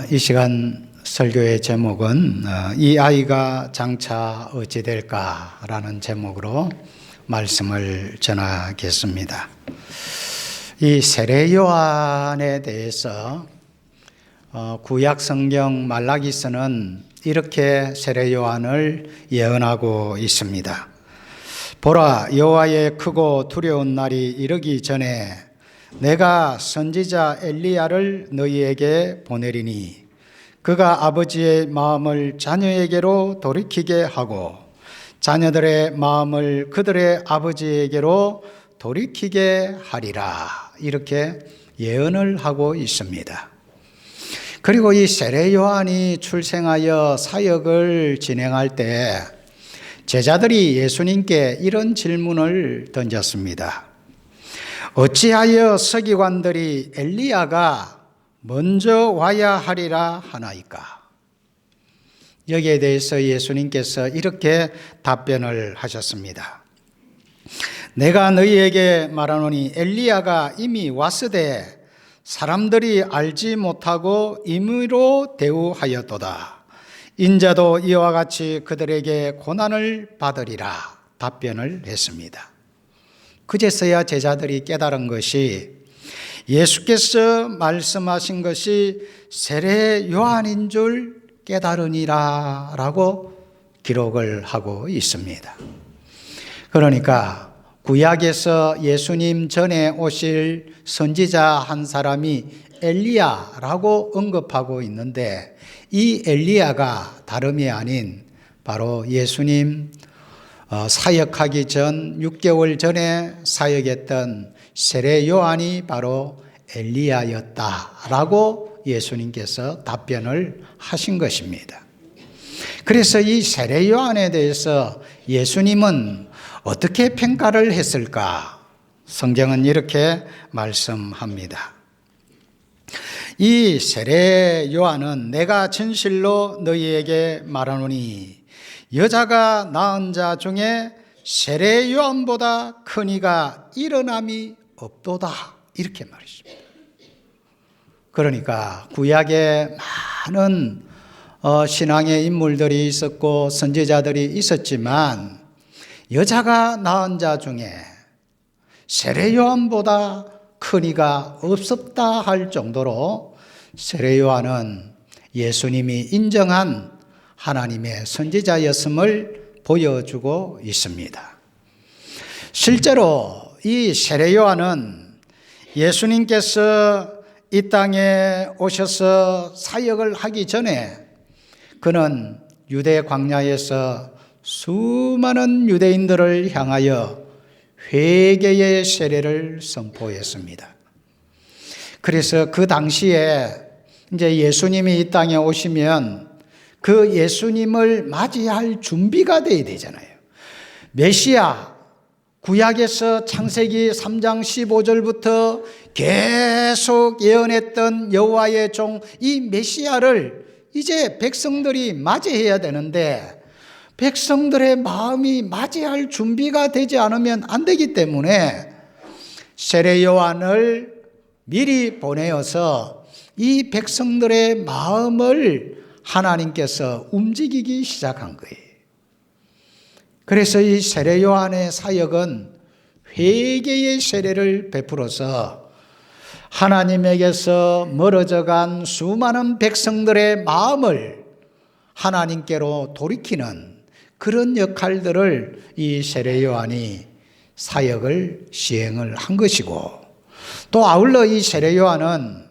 이 시간 설교의 제목은 이 아이가 장차 어찌 될까라는 제목으로 말씀을 전하겠습니다. 이 세례 요한에 대해서 구약 성경 말라기서는 이렇게 세례 요한을 예언하고 있습니다. 보라, 여호와의 크고 두려운 날이 이르기 전에 내가 선지자 엘리야를 너희에게 보내리니 그가 아버지의 마음을 자녀에게로 돌이키게 하고 자녀들의 마음을 그들의 아버지에게로 돌이키게 하리라. 이렇게 예언을 하고 있습니다. 그리고 이 세례 요한이 출생하여 사역을 진행할 때 제자들이 예수님께 이런 질문을 던졌습니다. 어찌하여 서기관들이 엘리야가 먼저 와야 하리라 하나이까? 여기에 대해서 예수님께서 이렇게 답변을 하셨습니다. 내가 너희에게 말하노니 엘리야가 이미 왔으되 사람들이 알지 못하고 임의로 대우하였도다. 인자도 이와 같이 그들에게 고난을 받으리라 답변을 했습니다. 그제서야 제자들이 깨달은 것이 예수께서 말씀하신 것이 세례 요한인 줄 깨달으니라 라고 기록을 하고 있습니다. 그러니까 구약에서 예수님 전에 오실 선지자 한 사람이 엘리야라고 언급하고 있는데 이 엘리야가 다름이 아닌 바로 예수님 사역하기 전 6개월 전에 사역했던 세례 요한이 바로 엘리야였다라고 예수님께서 답변을 하신 것입니다. 그래서 이 세례 요한에 대해서 예수님은 어떻게 평가를 했을까? 성경은 이렇게 말씀합니다. 이 세례 요한은 내가 진실로 너희에게 말하노니 여자가 낳은 자 중에 세례 요한보다 큰 이가 일어남이 없도다. 이렇게 말했습니다. 그러니까 구약에 많은 신앙의 인물들이 있었고 선지자들이 있었지만 여자가 낳은 자 중에 세례 요한보다 큰 이가 없었다 할 정도로 세례 요한은 예수님이 인정한 하나님의 선지자였음을 보여주고 있습니다. 실제로 이 세례 요한은 예수님께서 이 땅에 오셔서 사역을 하기 전에 그는 유대 광야에서 수많은 유대인들을 향하여 회개의 세례를 선포했습니다. 그래서 그 당시에 이제 예수님이 이 땅에 오시면 그 예수님을 맞이할 준비가 돼야 되잖아요. 메시아, 구약에서 창세기 3장 15절부터 계속 예언했던 여호와의 종 이 메시아를 이제 백성들이 맞이해야 되는데 백성들의 마음이 맞이할 준비가 되지 않으면 안 되기 때문에 세례 요한을 미리 보내어서 이 백성들의 마음을 하나님께서 움직이기 시작한 거예요. 그래서 이 세례 요한의 사역은 회개의 세례를 베풀어서 하나님에게서 멀어져간 수많은 백성들의 마음을 하나님께로 돌이키는 그런 역할들을 이 세례 요한이 사역을 시행을 한 것이고 또 아울러 이 세례 요한은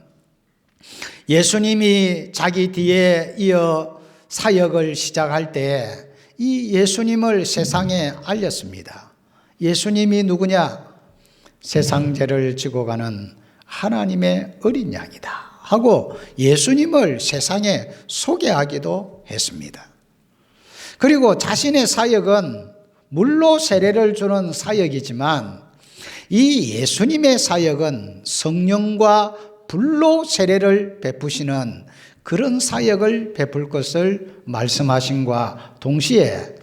예수님이 자기 뒤에 이어 사역을 시작할 때 이 예수님을 세상에 알렸습니다. 예수님이 누구냐? 세상 죄를 지고 가는 하나님의 어린 양이다 하고 예수님을 세상에 소개하기도 했습니다. 그리고 자신의 사역은 물로 세례를 주는 사역이지만 이 예수님의 사역은 성령과 불로 세례를 베푸시는 그런 사역을 베풀 것을 말씀하신과 동시에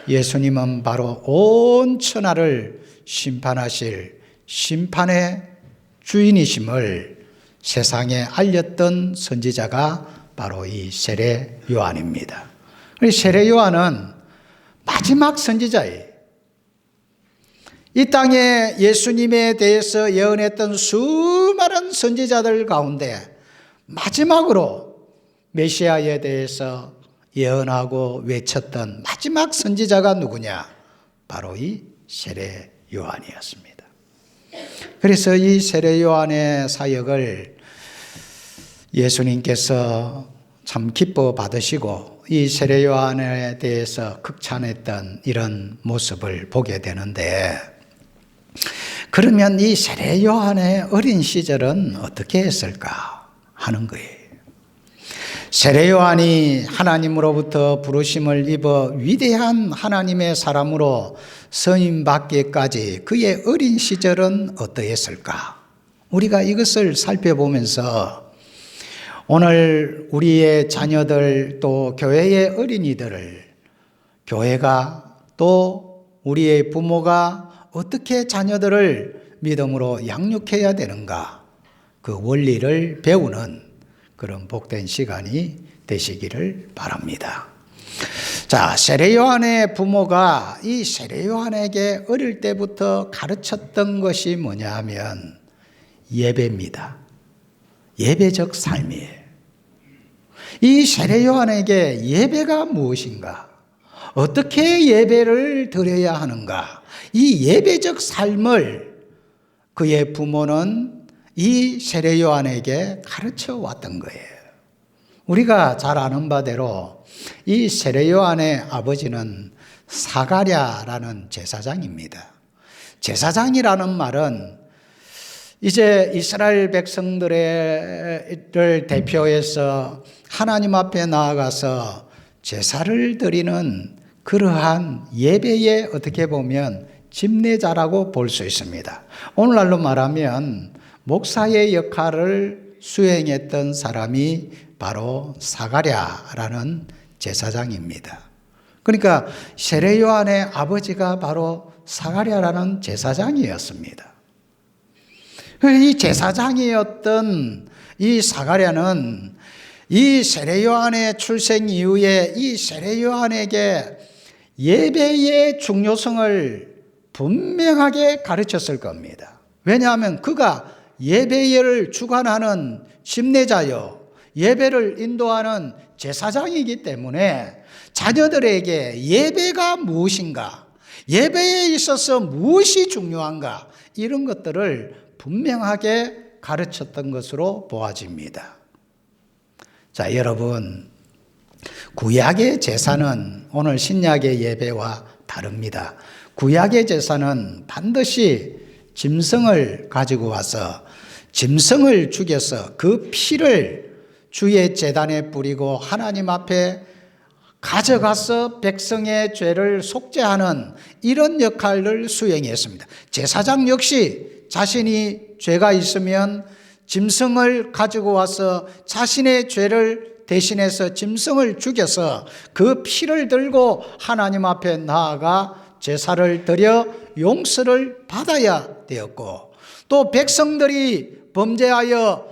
예수님은 바로 온 천하를 심판하실 심판의 주인이심을 세상에 알렸던 선지자가 바로 이 세례 요한입니다. 세례 요한은 마지막 선지자예요. 이 땅에 예수님에 대해서 예언했던 수많은 선지자들 가운데 마지막으로 메시아에 대해서 예언하고 외쳤던 마지막 선지자가 누구냐? 바로 이 세례 요한이었습니다. 그래서 이 세례 요한의 사역을 예수님께서 참 기뻐 받으시고 이 세례 요한에 대해서 극찬했던 이런 모습을 보게 되는데, 그러면 이 세례 요한의 어린 시절은 어떻게 했을까 하는 거예요. 세례 요한이 하나님으로부터 부르심을 입어 위대한 하나님의 사람으로 선임받기까지 그의 어린 시절은 어떠했을까? 우리가 이것을 살펴보면서 오늘 우리의 자녀들 또 교회의 어린이들을 교회가 또 우리의 부모가 어떻게 자녀들을 믿음으로 양육해야 되는가, 그 원리를 배우는 그런 복된 시간이 되시기를 바랍니다. 자, 세례 요한의 부모가 이 세례 요한에게 어릴 때부터 가르쳤던 것이 뭐냐 하면 예배입니다. 예배적 삶이에요. 이 세례 요한에게 예배가 무엇인가? 어떻게 예배를 드려야 하는가? 이 예배적 삶을 그의 부모는 이 세례 요한에게 가르쳐 왔던 거예요. 우리가 잘 아는 바대로 이 세례 요한의 아버지는 사가랴라는 제사장입니다. 제사장이라는 말은 이제 이스라엘 백성들을 대표해서 하나님 앞에 나아가서 제사를 드리는 그러한 예배의 어떻게 보면 집례자라고 볼 수 있습니다. 오늘날로 말하면 목사의 역할을 수행했던 사람이 바로 사가랴라는 제사장입니다. 그러니까 세례 요한의 아버지가 바로 사가랴라는 제사장이었습니다. 이 제사장이었던 이 사가랴는 이 세례 요한의 출생 이후에 이 세례 요한에게 예배의 중요성을 분명하게 가르쳤을 겁니다. 왜냐하면 그가 예배를 주관하는 집례자요, 예배를 인도하는 제사장이기 때문에 자녀들에게 예배가 무엇인가, 예배에 있어서 무엇이 중요한가, 이런 것들을 분명하게 가르쳤던 것으로 보아집니다. 자, 여러분, 구약의 제사는 오늘 신약의 예배와 다릅니다. 구약의 제사는 반드시 짐승을 가지고 와서 짐승을 죽여서 그 피를 주의 제단에 뿌리고 하나님 앞에 가져가서 백성의 죄를 속죄하는 이런 역할을 수행했습니다. 제사장 역시 자신이 죄가 있으면 짐승을 가지고 와서 자신의 죄를 대신해서 짐승을 죽여서 그 피를 들고 하나님 앞에 나아가 제사를 드려 용서를 받아야 되었고, 또 백성들이 범죄하여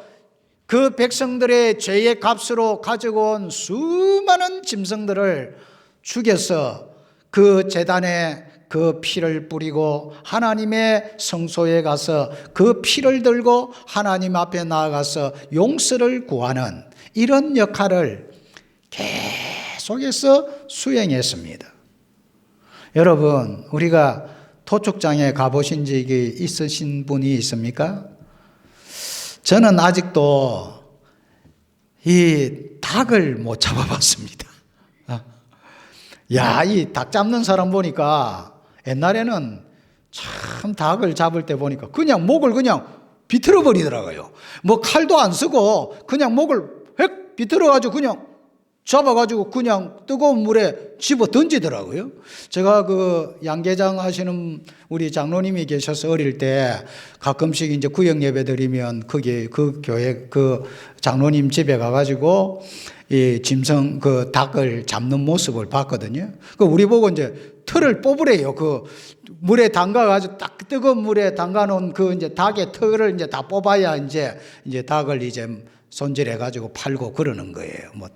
그 백성들의 죄의 값으로 가지고 온 수많은 짐승들을 죽여서 그 제단에 그 피를 뿌리고 하나님의 성소에 가서 그 피를 들고 하나님 앞에 나아가서 용서를 구하는 이런 역할을 계속해서 수행했습니다. 여러분, 우리가 도축장에 가보신 적이 있으신 분이 있습니까? 저는 아직도 이 닭을 못 잡아봤습니다. 야, 이 닭 잡는 사람 보니까 옛날에는 참 닭을 잡을 때 보니까 그냥 목을 그냥 비틀어 버리더라고요. 뭐 칼도 안 쓰고 그냥 목을 획 비틀어가지고 그냥 잡아가지고 그냥 뜨거운 물에 집어 던지더라고요. 제가 그 양계장 하시는 우리 장로님이 계셔서 어릴 때 가끔씩 이제 구역 예배 드리면 거기 그 교회 그 장로님 집에 가가지고 이 짐승 그 닭을 잡는 모습을 봤거든요. 그 우리 보고 이제 털을 뽑으래요. 그 물에 담가가지고 딱 뜨거운 물에 담가놓은 그 이제 닭의 털을 이제 다 뽑아야 이제 닭을 이제 손질해가지고 팔고 그러는 거예요. 뭐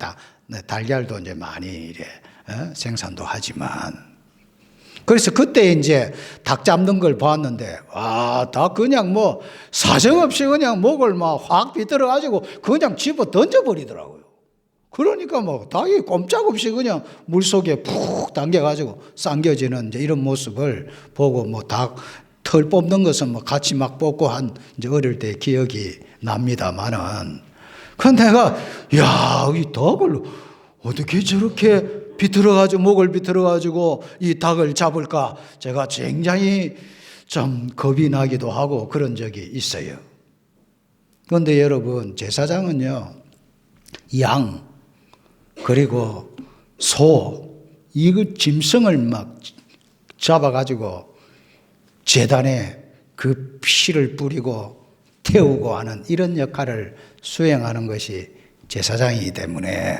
달걀도 이제 많이 이래 생산도 하지만. 그래서 그때 이제 닭 잡는 걸 봤는데, 닭 그냥 뭐 사정없이 그냥 목을 막 확 비틀어가지고 그냥 집어 던져버리더라고요. 그러니까 뭐 닭이 꼼짝없이 그냥 물 속에 푹 당겨가지고 삼겨지는 이제 이런 모습을 보고 뭐 닭 털 뽑는 것은 뭐 같이 막 뽑고 한 이제 어릴 때 기억이 납니다만은. 그런데 내가, 이 닭을 어떻게 저렇게 비틀어가지고 목을 비틀어가지고 이 닭을 잡을까? 제가 굉장히 좀 겁이 나기도 하고 그런 적이 있어요. 그런데 여러분, 제사장은요, 양 그리고 소 이거 짐승을 막 잡아가지고 제단에 그 피를 뿌리고 태우고 하는 이런 역할을 수행하는 것이 제사장이기 때문에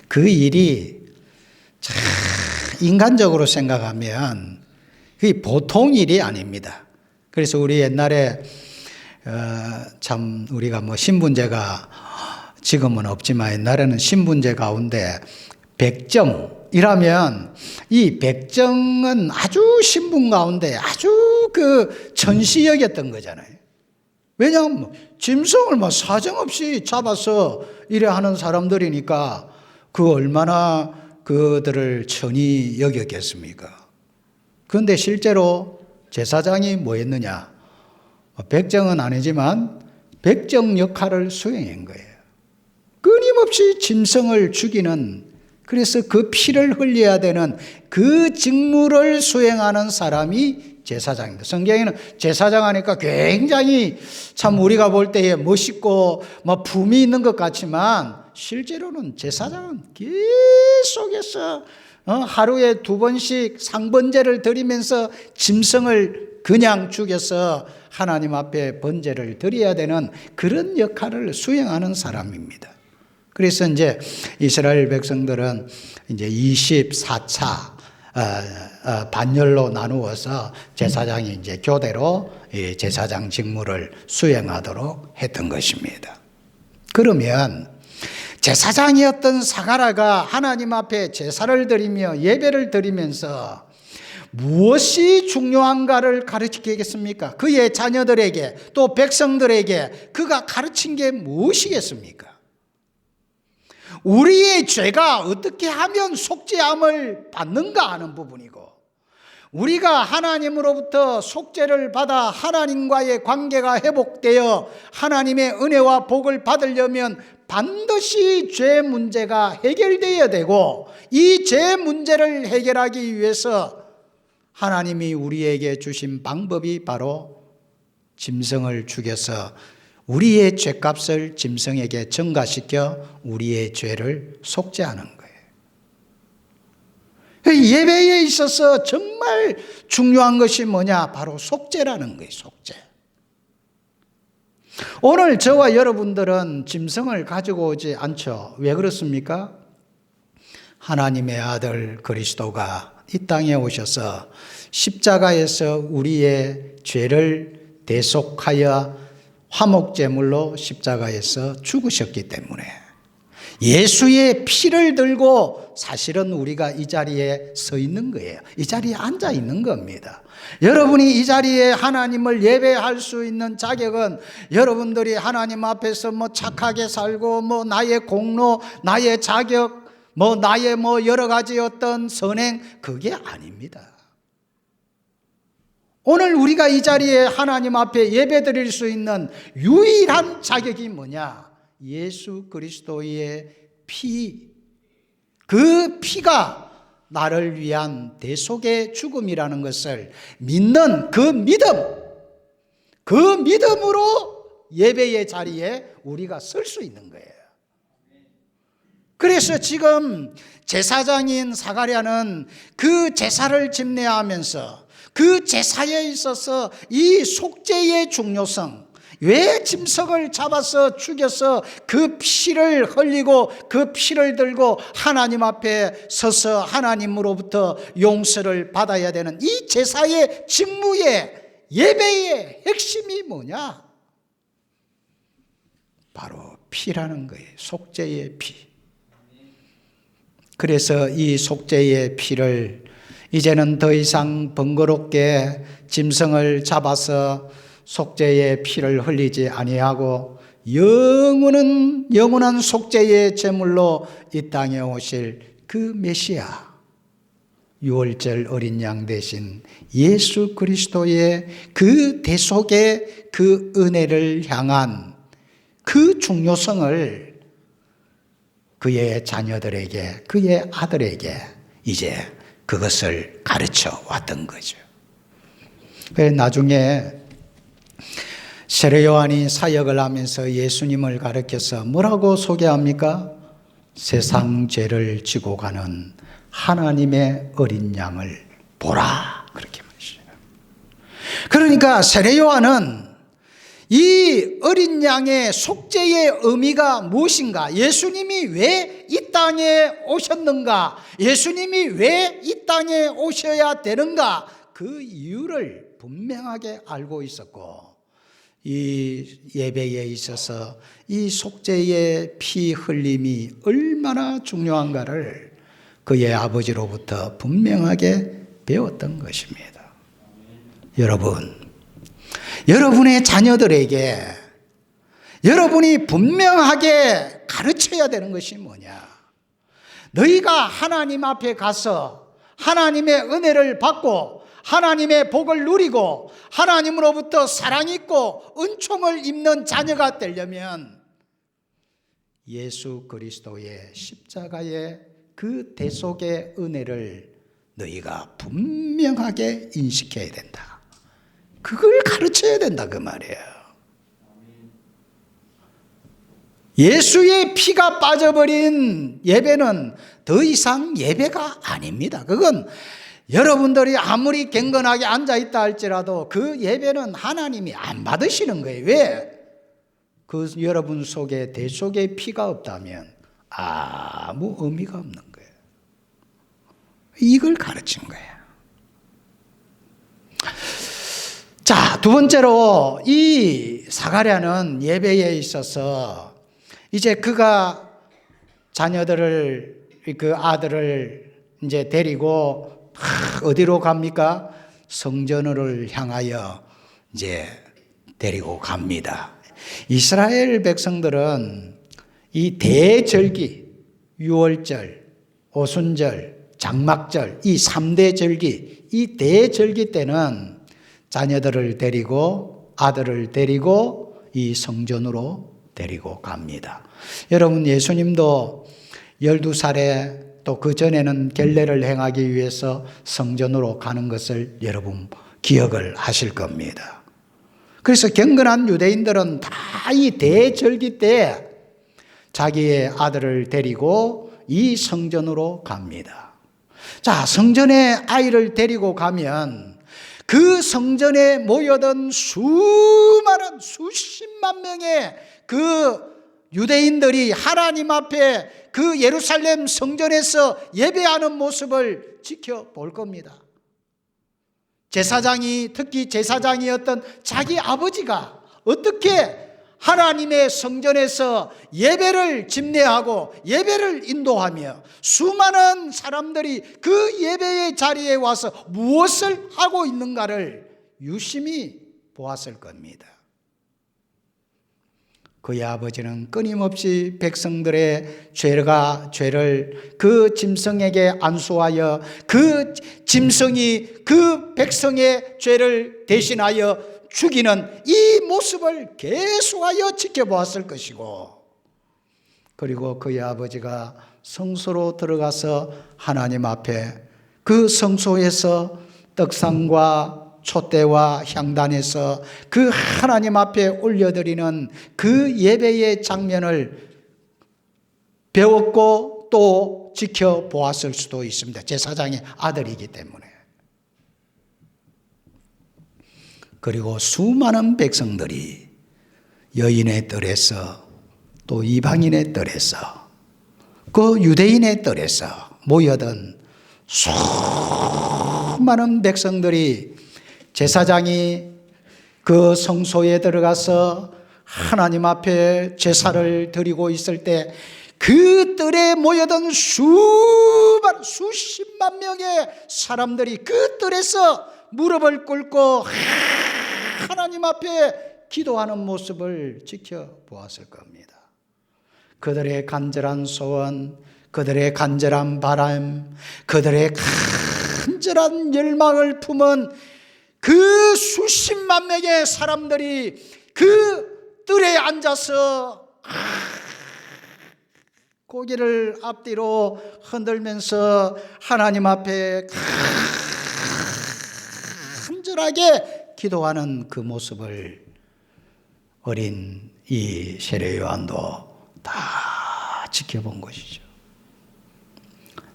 그 일이 참 인간적으로 생각하면 그게 보통 일이 아닙니다. 그래서 우리 옛날에 참 우리가 뭐 신분제가 지금은 없지만 옛날에는 신분제 가운데 백정이라면 이 백정은 아주 신분 가운데 아주 그 천시 여겼던 거잖아요. 왜냐하면 짐승을 뭐 사정없이 잡아서 이래 하는 사람들이니까 그 얼마나 그들을 천히 여겼겠습니까? 그런데 실제로 제사장이 뭐 했느냐? 백정은 아니지만 백정 역할을 수행한 거예요. 끊임없이 짐승을 죽이는, 그래서 그 피를 흘려야 되는 그 직무를 수행하는 사람이 제사장입니다. 성경에는 제사장 하니까 굉장히 참 우리가 볼 때에 멋있고 뭐 품이 있는 것 같지만 실제로는 제사장은 계속해서 하루에 2번씩 상번제를 드리면서 짐승을 그냥 죽여서 하나님 앞에 번제를 드려야 되는 그런 역할을 수행하는 사람입니다. 그래서 이제 이스라엘 백성들은 이제 24차 반열로 나누어서 제사장이 이제 교대로 제사장 직무를 수행하도록 했던 것입니다. 그러면 제사장이었던 사가랴가 하나님 앞에 제사를 드리며 예배를 드리면서 무엇이 중요한가를 가르치겠습니까? 그의 자녀들에게 또 백성들에게 그가 가르친 게 무엇이겠습니까? 우리의 죄가 어떻게 하면 속죄함을 받는가 하는 부분이고, 우리가 하나님으로부터 속죄를 받아 하나님과의 관계가 회복되어 하나님의 은혜와 복을 받으려면 반드시 죄 문제가 해결되어야 되고, 이 죄 문제를 해결하기 위해서 하나님이 우리에게 주신 방법이 바로 짐승을 죽여서 우리의 죄값을 짐승에게 전가시켜 우리의 죄를 속죄하는 거예요. 예배에 있어서 정말 중요한 것이 뭐냐? 바로 속죄라는 거예요. 속죄. 오늘 저와 여러분들은 짐승을 가지고 오지 않죠. 왜 그렇습니까? 하나님의 아들 그리스도가 이 땅에 오셔서 십자가에서 우리의 죄를 대속하여 화목제물로 십자가에서 죽으셨기 때문에 예수의 피를 들고 사실은 우리가 이 자리에 서 있는 거예요. 이 자리에 앉아 있는 겁니다. 여러분이 이 자리에 하나님을 예배할 수 있는 자격은 여러분들이 하나님 앞에서 뭐 착하게 살고 뭐 나의 공로, 나의 자격, 뭐 나의 뭐 여러 가지 어떤 선행, 그게 아닙니다. 오늘 우리가 이 자리에 하나님 앞에 예배드릴 수 있는 유일한 자격이 뭐냐? 예수 그리스도의 피, 그 피가 나를 위한 대속의 죽음이라는 것을 믿는 그 믿음, 그 믿음으로 예배의 자리에 우리가 설 수 있는 거예요. 그래서 지금 제사장인 사가랴는 그 제사를 집례하면서 그 제사에 있어서 이 속죄의 중요성, 왜 짐승을 잡아서 죽여서 그 피를 흘리고 그 피를 들고 하나님 앞에 서서 하나님으로부터 용서를 받아야 되는 이 제사의 직무의 예배의 핵심이 뭐냐? 바로 피라는 거예요. 속죄의 피. 그래서 이 속죄의 피를 이제는 더 이상 번거롭게 짐승을 잡아서 속죄의 피를 흘리지 아니하고 영원한 속죄의 제물로 이 땅에 오실 그 메시아, 유월절 어린 양 대신 예수 그리스도의 그 대속의 그 은혜를 향한 그 중요성을 그의 자녀들에게, 그의 아들에게 이제 그것을 가르쳐 왔던 거죠. 나중에 세례 요한이 사역을 하면서 예수님을 가르쳐서 뭐라고 소개합니까? 세상 죄를 지고 가는 하나님의 어린 양을 보라, 그렇게 말했어요. 그러니까 세례 요한은 이 어린 양의 속죄의 의미가 무엇인가? 예수님이 왜 이 땅에 오셨는가? 예수님이 왜 이 땅에 오셔야 되는가? 그 이유를 분명하게 알고 있었고, 이 예배에 있어서 이 속죄의 피 흘림이 얼마나 중요한가를 그의 아버지로부터 분명하게 배웠던 것입니다. 여러분, 여러분의 자녀들에게 여러분이 분명하게 가르쳐야 되는 것이 뭐냐? 너희가 하나님 앞에 가서 하나님의 은혜를 받고 하나님의 복을 누리고 하나님으로부터 사랑 있고 은총을 입는 자녀가 되려면 예수 그리스도의 십자가의 그 대속의 은혜를 너희가 분명하게 인식해야 된다. 그걸 가르쳐야 된다, 그 말이에요. 예수의 피가 빠져버린 예배는 더 이상 예배가 아닙니다. 그건 여러분들이 아무리 경건하게 앉아있다 할지라도 그 예배는 하나님이 안 받으시는 거예요. 왜? 그 여러분 속에 대속의 피가 없다면 아무 의미가 없는 거예요. 이걸 가르친 거예요. 자, 두 번째로 이 사가랴는 예배에 있어서 이제 그가 자녀들을, 그 아들을 이제 데리고 어디로 갑니까? 성전을 향하여 이제 데리고 갑니다. 이스라엘 백성들은 이 대절기, 유월절, 오순절, 장막절, 이 3대 절기, 이 대절기 때는 자녀들을 데리고 아들을 데리고 이 성전으로 데리고 갑니다. 여러분, 예수님도 12살에 또 그 전에는 결례를 행하기 위해서 성전으로 가는 것을 여러분 기억을 하실 겁니다. 그래서 경건한 유대인들은 다 이 대절기 때 자기의 아들을 데리고 이 성전으로 갑니다. 자, 성전에 아이를 데리고 가면 그 성전에 모여든 수많은 수십만 명의 그 유대인들이 하나님 앞에 그 예루살렘 성전에서 예배하는 모습을 지켜볼 겁니다. 제사장이, 특히 제사장이었던 자기 아버지가 어떻게 하나님의 성전에서 예배를 집례하고 예배를 인도하며 수많은 사람들이 그 예배의 자리에 와서 무엇을 하고 있는가를 유심히 보았을 겁니다. 그의 아버지는 끊임없이 백성들의 죄를 그 짐승에게 안수하여 그 짐승이 그 백성의 죄를 대신하여 죽이는 이 모습을 계속하여 지켜보았을 것이고, 그리고 그의 아버지가 성소로 들어가서 하나님 앞에 그 성소에서 떡상과 촛대와 향단에서 그 하나님 앞에 올려드리는 그 예배의 장면을 배웠고 또 지켜보았을 수도 있습니다. 제사장의 아들이기 때문에. 그리고 수많은 백성들이 여인의 뜰에서 또 이방인의 뜰에서 그 유대인의 뜰에서 모여든 수많은 백성들이 제사장이 그 성소에 들어가서 하나님 앞에 제사를 드리고 있을 때 그 뜰에 모여든 수십만 명의 사람들이 그 뜰에서 무릎을 꿇고 하나님 앞에 기도하는 모습을 지켜보았을 겁니다. 그들의 간절한 소원, 그들의 간절한 바람, 그들의 간절한 열망을 품은 그 수십만 명의 사람들이 그 뜰에 앉아서 고개를 앞뒤로 흔들면서 하나님 앞에 간절하게 기도하는 그 모습을 어린 이 세례 요한도 다 지켜본 것이죠.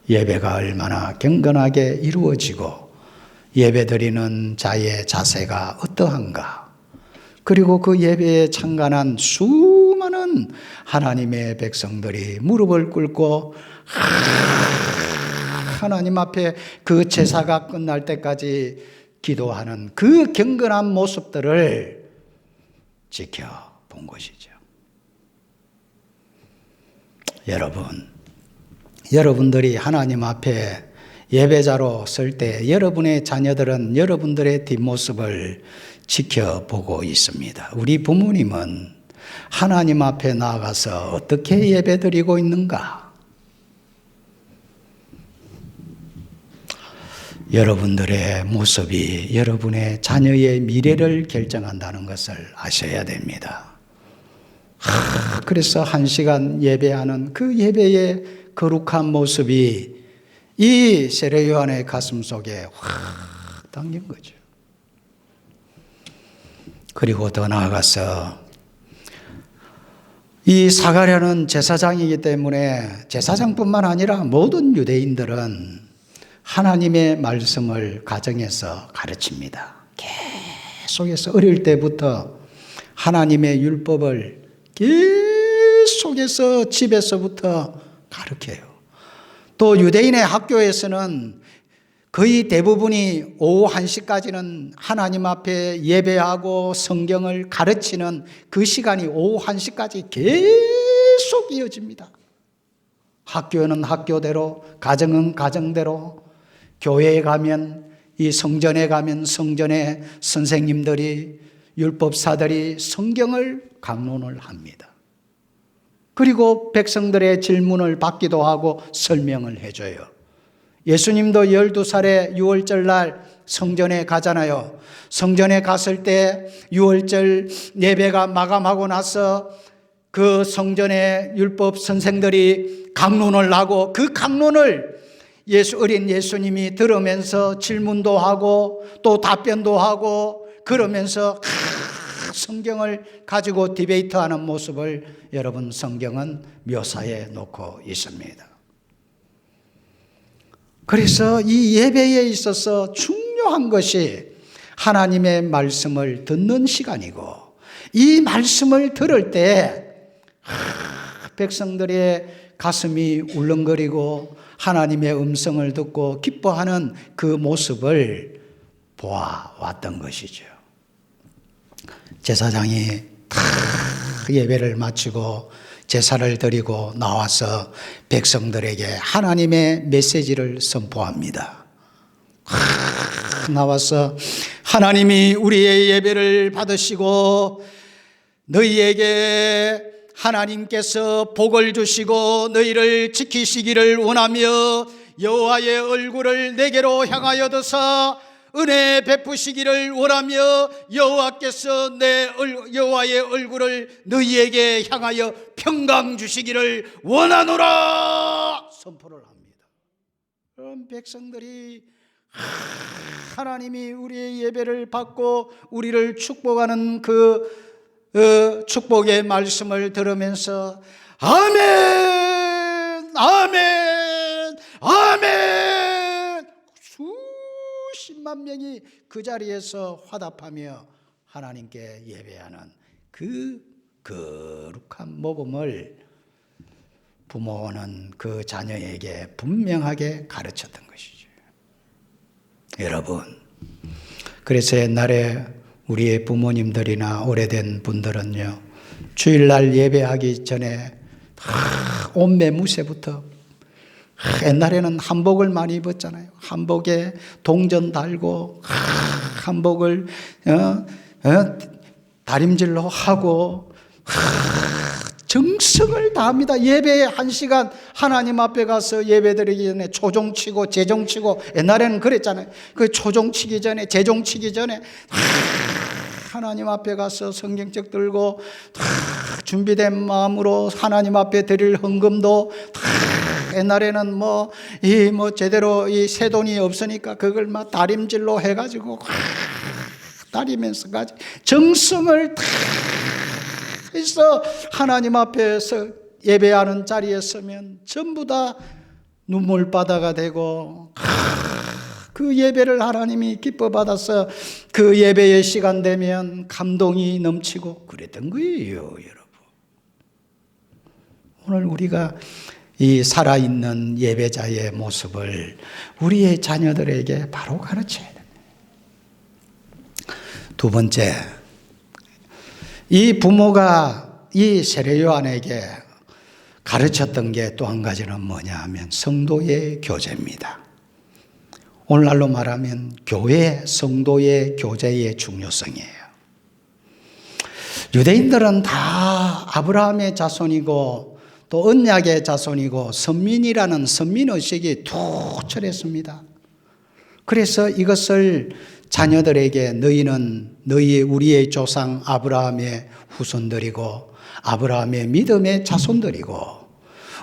예배가 얼마나 경건하게 이루어지고 예배드리는 자의 자세가 어떠한가, 그리고 그 예배에 참관한 수많은 하나님의 백성들이 무릎을 꿇고 하나님 앞에 그 제사가 끝날 때까지 기도하는 그 경건한 모습들을 지켜본 것이죠. 여러분들이 하나님 앞에 예배자로 설 때 여러분의 자녀들은 여러분들의 뒷모습을 지켜보고 있습니다. 우리 부모님은 하나님 앞에 나아가서 어떻게 예배드리고 있는가? 여러분들의 모습이 여러분의 자녀의 미래를 결정한다는 것을 아셔야 됩니다. 그래서 1시간 예배하는 그 예배의 거룩한 모습이 이 세례 요한의 가슴 속에 확 담긴 거죠. 그리고 더 나아가서 이 사가랴는 제사장이기 때문에 제사장뿐만 아니라 모든 유대인들은 하나님의 말씀을 가정에서 가르칩니다. 계속해서 어릴 때부터 하나님의 율법을 계속해서 집에서부터 가르쳐요. 또 유대인의 학교에서는 거의 대부분이 오후 1시까지는 하나님 앞에 예배하고 성경을 가르치는 그 시간이 오후 1시까지 계속 이어집니다. 학교는 학교대로, 가정은 가정대로, 교회에 가면, 이 성전에 가면 성전에 선생님들이, 율법사들이 성경을 강론을 합니다. 그리고 백성들의 질문을 받기도 하고 설명을 해줘요. 예수님도 12살에 6월절 날 성전에 가잖아요. 성전에 갔을 때 6월절 예배가 마감하고 나서 그 성전의 율법 선생들이 강론을 하고 그 강론을 어린 예수님이 들으면서 질문도 하고 또 답변도 하고 그러면서 성경을 가지고 디베이트하는 모습을 여러분 성경은 묘사해 놓고 있습니다. 그래서 이 예배에 있어서 중요한 것이 하나님의 말씀을 듣는 시간이고, 이 말씀을 들을 때 백성들의 가슴이 울렁거리고 하나님의 음성을 듣고 기뻐하는 그 모습을 보아왔던 것이죠. 제사장이 다 예배를 마치고 제사를 드리고 나와서 백성들에게 하나님의 메시지를 선포합니다. 나와서 하나님이 우리의 예배를 받으시고 너희에게 하나님께서 복을 주시고 너희를 지키시기를 원하며 여호와의 얼굴을 내게로 향하여 드사 은혜 베푸시기를 원하며 여호와께서 여호와의 얼굴을 너희에게 향하여 평강 주시기를 원하노라 선포를 합니다. 그런 백성들이 하나님이 우리의 예배를 받고 우리를 축복하는 그 축복의 말씀을 들으면서 아멘, 아멘, 아멘. 수십만 명이 그 자리에서 화답하며 하나님께 예배하는 그 거룩한 모범을 부모는 그 자녀에게 분명하게 가르쳤던 것이죠. 여러분, 그래서 옛날에 우리의 부모님들이나 오래된 분들은요, 주일날 예배하기 전에 옷매무새부터, 옛날에는 한복을 많이 입었잖아요. 한복에 동전 달고 한복을 다림질로 하고 정성을 다합니다. 예배에 1시간 하나님 앞에 가서 예배드리기 전에 초종치고 제종치고, 옛날에는 그랬잖아요. 그 초종치기 전에 제종치기 전에 하나님 앞에 가서 성경책 들고 준비된 마음으로 하나님 앞에 드릴 헌금도 옛날에는 제대로 이 새돈이 없으니까 그걸 막 다림질로 해가지고 다리면서까지 정성을 다 해서 하나님 앞에서 예배하는 자리에 서면 전부 다 눈물바다가 되고, 그 예배를 하나님이 기뻐 받아서 그 예배의 시간 되면 감동이 넘치고 그랬던 거예요, 여러분. 오늘 우리가 이 살아있는 예배자의 모습을 우리의 자녀들에게 바로 가르쳐야 됩니다. 두 번째, 이 부모가 이 세례요한에게 가르쳤던 게 또 한 가지는 뭐냐 하면 성도의 교제입니다. 오늘날로 말하면 교회, 성도의 교제의 중요성이에요. 유대인들은 다 아브라함의 자손이고 또 언약의 자손이고 선민이라는 선민의식이 투철했습니다. 그래서 이것을 자녀들에게 너희는 우리의 조상 아브라함의 후손들이고 아브라함의 믿음의 자손들이고,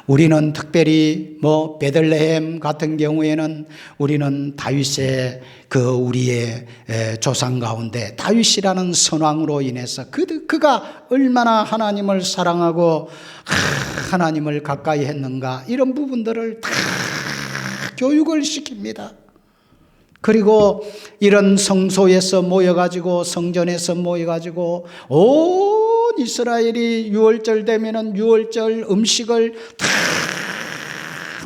우리는 특별히 베들레헴 같은 경우에는 우리는 다윗의 우리의 조상 가운데 다윗이라는 선왕으로 인해서 그가 얼마나 하나님을 사랑하고 하나님을 가까이 했는가, 이런 부분들을 다 교육을 시킵니다. 그리고 이런 성소에서 모여가지고, 성전에서 모여가지고 온 이스라엘이 유월절 되면은 유월절 음식을 다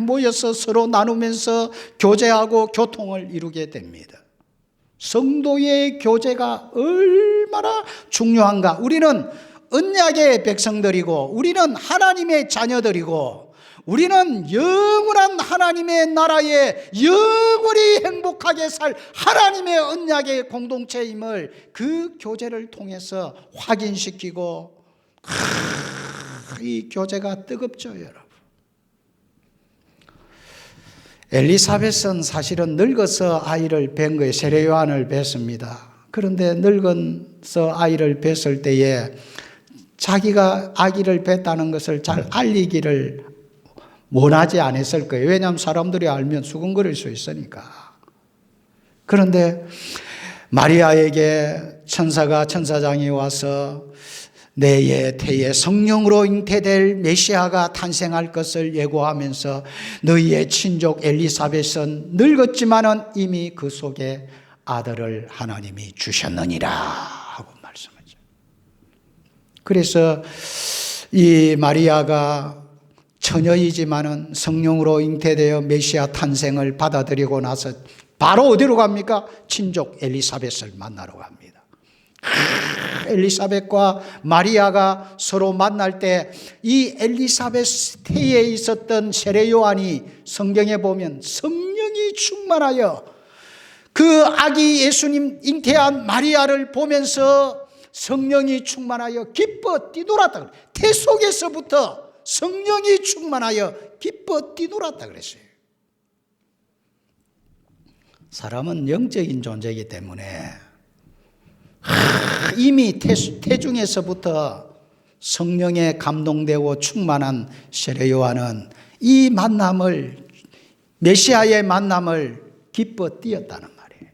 모여서 서로 나누면서 교제하고 교통을 이루게 됩니다. 성도의 교제가 얼마나 중요한가. 우리는 언약의 백성들이고 우리는 하나님의 자녀들이고 우리는 영원한 하나님의 나라에 영원히 행복하게 살 하나님의 언약의 공동체임을 그 교제를 통해서 확인시키고, 이 교제가 뜨겁죠, 여러분. 엘리사벳은 사실은 늙어서 아이를 뵌 거예요. 세례요한을 뵀습니다. 그런데 늙어서 아이를 뵀을 때에 자기가 아기를 뵀다는 것을 잘 알리기를 원하지 않았을 거예요. 왜냐하면 사람들이 알면 수근거릴 수 있으니까. 그런데 마리아에게 천사장이 와서 내의 태에 성령으로 잉태될 메시아가 탄생할 것을 예고하면서 너희의 친족 엘리사벳은 늙었지만은 이미 그 속에 아들을 하나님이 주셨느니라 하고 말씀하죠. 그래서 이 마리아가 처녀이지만은 성령으로 잉태되어 메시아 탄생을 받아들이고 나서 바로 어디로 갑니까? 친족 엘리사벳을 만나러 갑니다. 엘리사벳과 마리아가 서로 만날 때 이 엘리사벳 태에 있었던 세례 요한이 성경에 보면 성령이 충만하여 그 아기 예수님 잉태한 마리아를 보면서 성령이 충만하여 기뻐 뛰놀았다. 태 속에서부터 성령이 충만하여 기뻐 뛰놀았다 그랬어요. 사람은 영적인 존재이기 때문에 이미 태중에서부터 성령에 감동되고 충만한 세례 요한은 이 만남을, 메시아의 만남을 기뻐 뛰었다는 말이에요.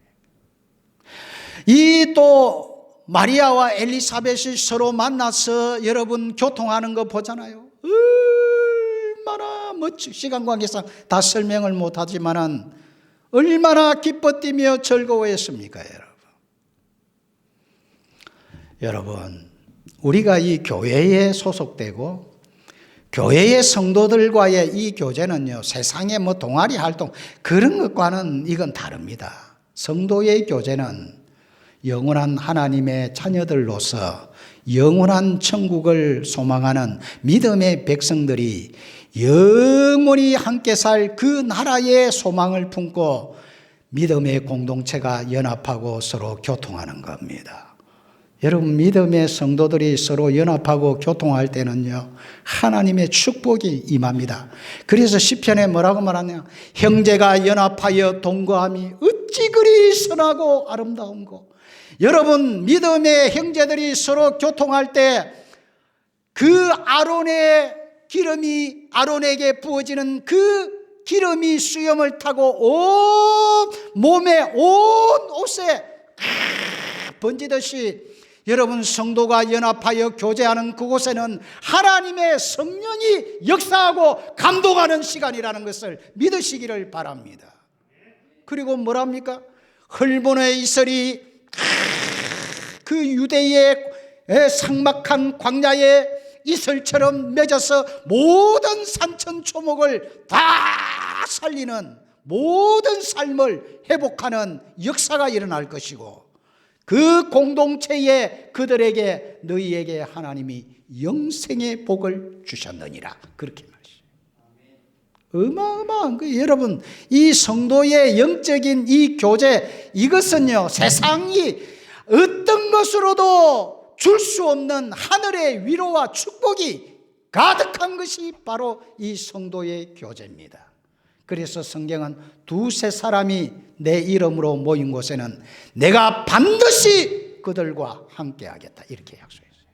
이 또 마리아와 엘리사벳이 서로 만나서 여러분 교통하는 거 보잖아요. 얼마나 시간 관계상 다 설명을 못하지만은 얼마나 기뻐 뛰며 즐거워했습니까, 여러분. 우리가 이 교회에 소속되고 교회의 성도들과의 이 교제는요, 세상의 뭐 동아리 활동 그런 것과는 이건 다릅니다. 성도의 교제는 영원한 하나님의 자녀들로서 영원한 천국을 소망하는 믿음의 백성들이 영원히 함께 살 그 나라의 소망을 품고 믿음의 공동체가 연합하고 서로 교통하는 겁니다. 여러분, 믿음의 성도들이 서로 연합하고 교통할 때는요, 하나님의 축복이 임합니다. 그래서 시편에 뭐라고 말하냐? 형제가 연합하여 동거함이 어찌 그리 선하고 아름다운고. 여러분, 믿음의 형제들이 서로 교통할 때 그 아론의 기름이, 아론에게 부어지는 그 기름이 수염을 타고 온 몸에, 온 옷에 번지듯이 여러분, 성도가 연합하여 교제하는 그곳에는 하나님의 성령이 역사하고 감동하는 시간이라는 것을 믿으시기를 바랍니다. 그리고 뭐랍니까? 헐몬의 이슬이 그 유대의 삭막한 광야의 이슬처럼 맺어서 모든 산천초목을 다 살리는, 모든 삶을 회복하는 역사가 일어날 것이고, 그 공동체에 그들에게 너희에게 하나님이 영생의 복을 주셨느니라, 그렇게 말이죠. 어마어마한 거예요. 여러분, 이 성도의 영적인 이 교제, 이것은요, 세상이 어떤 것으로도 줄 수 없는 하늘의 위로와 축복이 가득한 것이 바로 이 성도의 교제입니다. 그래서 성경은 두세 사람이 내 이름으로 모인 곳에는 내가 반드시 그들과 함께 하겠다, 이렇게 약속했어요.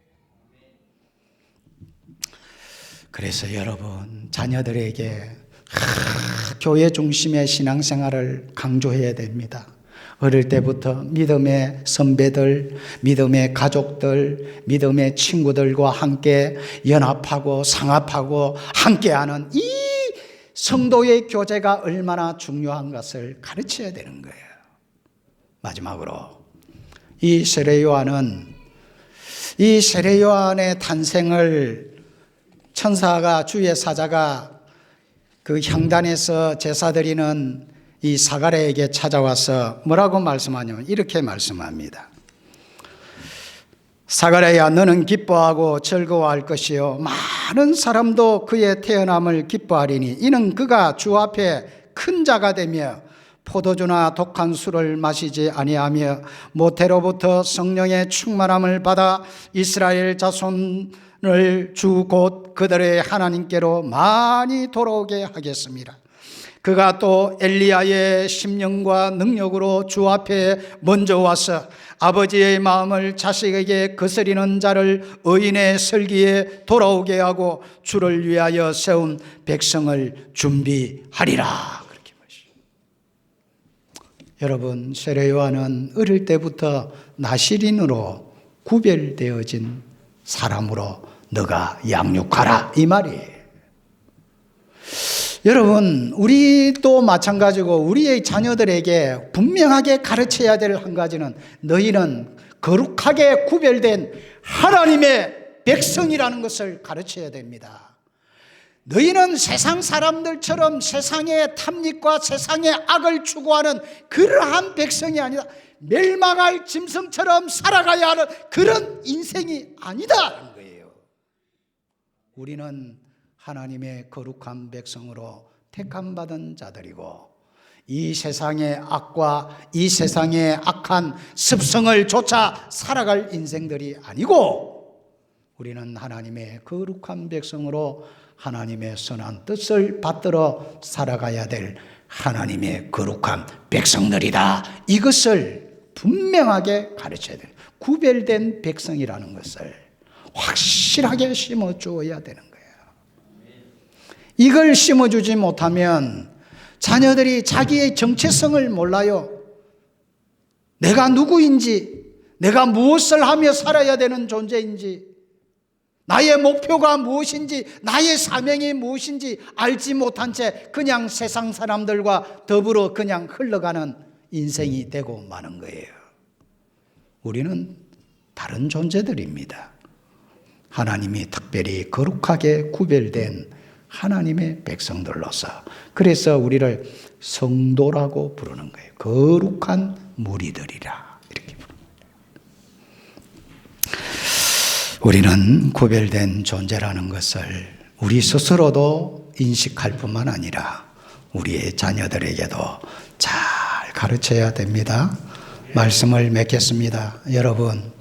그래서 여러분, 자녀들에게 교회 중심의 신앙생활을 강조해야 됩니다. 어릴 때부터 믿음의 선배들, 믿음의 가족들, 믿음의 친구들과 함께 연합하고 상합하고 함께하는 이 성도의 교제가 얼마나 중요한 것을 가르쳐야 되는 거예요. 마지막으로 이 세례 요한의 탄생을 천사가, 주의 사자가 그 향단에서 제사 드리는 이 사가랴에게 찾아와서 뭐라고 말씀하냐면 이렇게 말씀합니다. 사가랴야, 너는 기뻐하고 즐거워할 것이요 많은 사람도 그의 태어남을 기뻐하리니 이는 그가 주 앞에 큰 자가 되며 포도주나 독한 술을 마시지 아니하며 모태로부터 성령의 충만함을 받아 이스라엘 자손을 주 곧 그들의 하나님께로 많이 돌아오게 하겠습니다. 그가 또 엘리야의 심령과 능력으로 주 앞에 먼저 와서 아버지의 마음을 자식에게 거스리는 자를 의인의 설기에 돌아오게 하고 주를 위하여 세운 백성을 준비하리라, 그렇게 말이죠. 여러분, 세례 요한은 어릴 때부터 나시린으로 구별되어진 사람으로 너가 양육하라, 이 말이에요. 여러분, 우리도 마찬가지고 우리의 자녀들에게 분명하게 가르쳐야 될 한 가지는 너희는 거룩하게 구별된 하나님의 백성이라는 것을 가르쳐야 됩니다. 너희는 세상 사람들처럼 세상의 탐닉과 세상의 악을 추구하는 그러한 백성이 아니다. 멸망할 짐승처럼 살아가야 하는 그런 인생이 아니다라는 거예요. 우리는 하나님의 거룩한 백성으로 택함받은 자들이고 이 세상의 악과 이 세상의 악한 습성을 쫓아 살아갈 인생들이 아니고 우리는 하나님의 거룩한 백성으로 하나님의 선한 뜻을 받들어 살아가야 될 하나님의 거룩한 백성들이다. 이것을 분명하게 가르쳐야 돼요. 구별된 백성이라는 것을 확실하게 심어주어야 되는 거예요. 이걸 심어주지 못하면 자녀들이 자기의 정체성을 몰라요. 내가 누구인지, 내가 무엇을 하며 살아야 되는 존재인지, 나의 목표가 무엇인지, 나의 사명이 무엇인지 알지 못한 채 그냥 세상 사람들과 더불어 그냥 흘러가는 인생이 되고 마는 거예요. 우리는 다른 존재들입니다. 하나님이 특별히 거룩하게 구별된 하나님의 백성들로서, 그래서 우리를 성도라고 부르는 거예요. 거룩한 무리들이라 이렇게 부릅니다. 우리는 구별된 존재라는 것을 우리 스스로도 인식할 뿐만 아니라 우리의 자녀들에게도 잘 가르쳐야 됩니다. 말씀을 맺겠습니다. 여러분,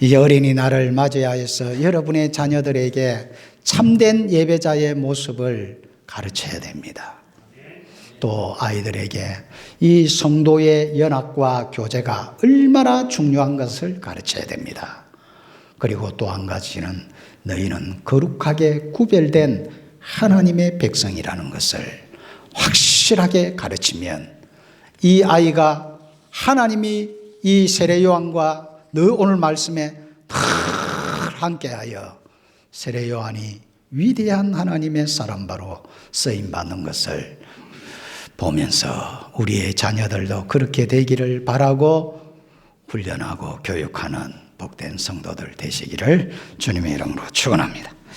이 어린이날을 맞이하여서 여러분의 자녀들에게 참된 예배자의 모습을 가르쳐야 됩니다. 또 아이들에게 이 성도의 연합과 교제가 얼마나 중요한 것을 가르쳐야 됩니다. 그리고 또 한 가지는 너희는 거룩하게 구별된 하나님의 백성이라는 것을 확실하게 가르치면 이 아이가 하나님이 이 세례요한과 너 오늘 말씀에 늘 함께하여 세례요한이 위대한 하나님의 사람바로 쓰임받는 것을 보면서 우리의 자녀들도 그렇게 되기를 바라고 훈련하고 교육하는 복된 성도들 되시기를 주님의 이름으로 축원합니다.